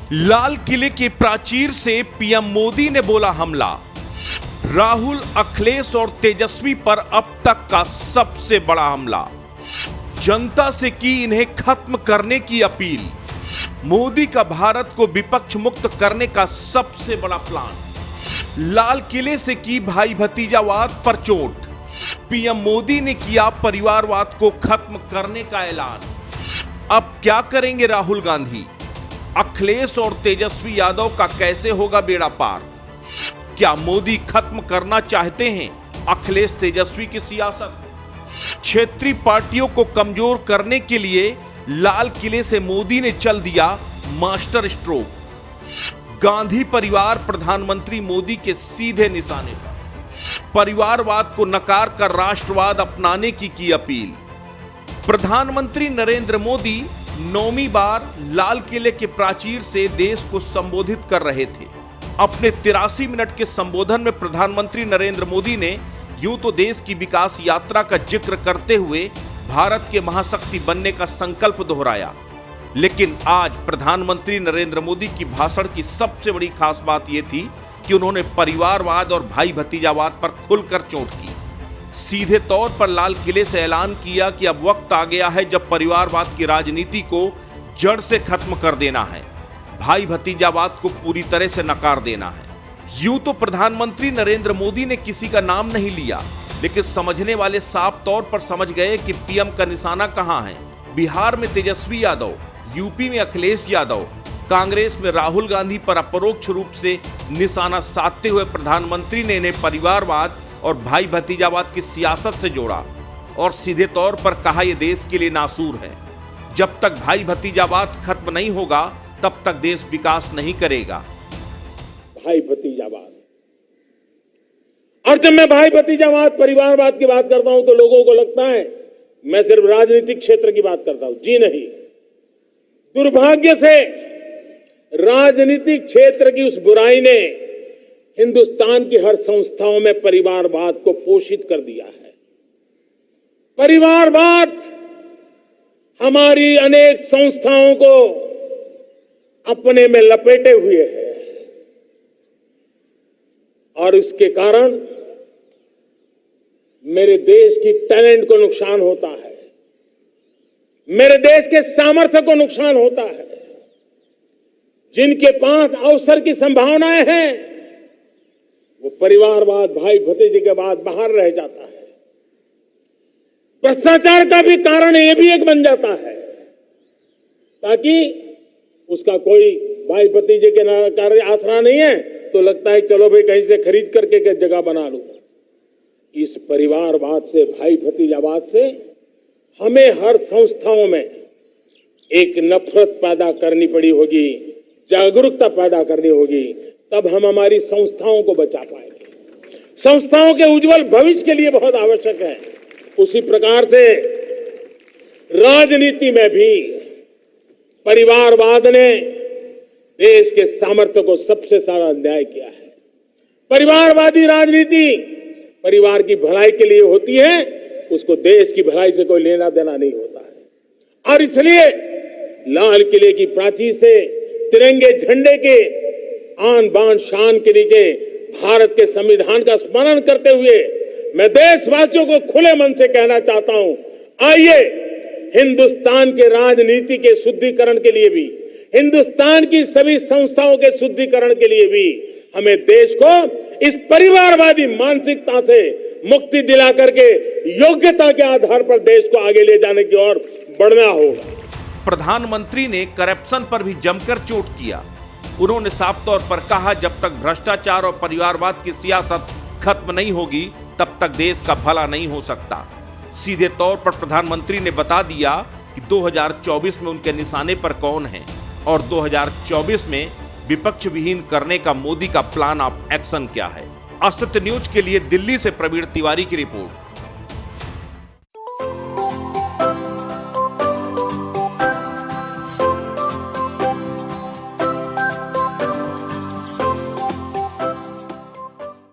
लाल किले के प्राचीर से पीएम मोदी ने बोला हमला। राहुल, अखिलेश और तेजस्वी पर अब तक का सबसे बड़ा हमला। जनता से की इन्हें खत्म करने की अपील। मोदी का भारत को विपक्ष मुक्त करने का सबसे बड़ा प्लान। लाल किले से की भाई भतीजावाद पर चोट। पीएम मोदी ने किया परिवारवाद को खत्म करने का ऐलान। अब क्या करेंगे राहुल गांधी? अखिलेश और तेजस्वी यादव का कैसे होगा बेड़ा पार? क्या मोदी खत्म करना चाहते हैं अखिलेश तेजस्वी की सियासत? क्षेत्रीय पार्टियों को कमजोर करने के लिए लाल किले से मोदी ने चल दिया मास्टर स्ट्रोक। गांधी परिवार प्रधानमंत्री मोदी के सीधे निशाने पर। परिवारवाद को नकार कर राष्ट्रवाद अपनाने की अपील। प्रधानमंत्री नरेंद्र मोदी 9वीं बार लाल किले के प्राचीर से देश को संबोधित कर रहे थे। अपने 83 मिनट के संबोधन में प्रधानमंत्री नरेंद्र मोदी ने यूं तो देश की विकास यात्रा का जिक्र करते हुए भारत के महाशक्ति बनने का संकल्प दोहराया, लेकिन आज प्रधानमंत्री नरेंद्र मोदी की भाषण की सबसे बड़ी खास बात यह थी कि उन्होंने परिवारवाद और भाई भतीजावाद पर खुलकर चोट की। सीधे तौर पर लाल किले से ऐलान किया कि अब वक्त आ गया है जब परिवारवाद की राजनीति को जड़ से खत्म कर देना है, भाई भतीजावाद को पूरी तरह से नकार देना है। यूं तो प्रधानमंत्री नरेंद्र मोदी ने किसी का नाम नहीं लिया, लेकिन समझने वाले साफ तौर पर समझ गए कि पीएम का निशाना कहां है। बिहार में तेजस्वी यादव, यूपी में अखिलेश यादव, कांग्रेस में राहुल गांधी पर अपरोक्ष रूप से निशाना साधते हुए प्रधानमंत्री ने इन्हें परिवारवाद और भाई भतीजावाद की सियासत से जोड़ा और सीधे तौर पर कहा यह देश के लिए नासूर है। जब तक भाई भतीजावाद खत्म नहीं होगा तब तक देश विकास नहीं करेगा। भाई भतीजावाद, और जब मैं भाई भतीजावाद परिवारवाद की बात करता हूं तो लोगों को लगता है मैं सिर्फ राजनीतिक क्षेत्र की बात करता हूं। जी नहीं, दुर्भाग्य से राजनीतिक क्षेत्र की उस बुराई ने हिंदुस्तान की हर संस्थाओं में परिवारवाद को पोषित कर दिया है। परिवारवाद हमारी अनेक संस्थाओं को अपने में लपेटे हुए है और इसके कारण मेरे देश की टैलेंट को नुकसान होता है, मेरे देश के सामर्थ्य को नुकसान होता है। जिनके पास अवसर की संभावनाएं हैं वो परिवारवाद, भाई भतीजे के बाद बाहर रह जाता है। भ्रष्टाचार का भी कारण यह भी एक बन जाता है ताकि उसका कोई भाई भतीजे के कार्य आसरा नहीं है तो लगता है चलो भाई कहीं से खरीद करके के जगह बना लूं। इस परिवारवाद से, भाई भतीजावाद से हमें हर संस्थाओं में एक नफरत पैदा करनी पड़ी होगी, जागरूकता पैदा करनी होगी, तब हम हमारी संस्थाओं को बचा पाएंगे। संस्थाओं के उज्जवल भविष्य के लिए बहुत आवश्यक है। उसी प्रकार से राजनीति में भी परिवारवाद ने देश के सामर्थ्य को सबसे सारा अन्याय किया है। परिवारवादी राजनीति परिवार की भलाई के लिए होती है, उसको देश की भलाई से कोई लेना देना नहीं होता है। और इसलिए लाल किले की प्राचीर से तिरंगे झंडे के आन बान शान के नीचे भारत के संविधान का स्मरण करते हुए मैं देशवासियों को खुले मन से कहना चाहता हूं, आइए हिंदुस्तान के राजनीति के शुद्धिकरण के लिए भी, हिंदुस्तान की सभी संस्थाओं के शुद्धिकरण के लिए भी हमें देश को इस परिवारवादी मानसिकता से मुक्ति दिला करके योग्यता के आधार पर देश को आगे ले जाने की ओर बढ़ना होगा। प्रधानमंत्री ने करप्शन पर भी जमकर चोट किया। उन्होंने साफ तौर पर कहा जब तक भ्रष्टाचार और परिवारवाद की सियासत खत्म नहीं होगी तब तक देश का भला नहीं हो सकता। सीधे तौर पर प्रधानमंत्री ने बता दिया कि 2024 में उनके निशाने पर कौन है और 2024 में विपक्ष विहीन करने का मोदी का प्लान ऑफ एक्शन क्या है। अस्तित्व न्यूज के लिए दिल्ली से प्रवीण तिवारी की रिपोर्ट।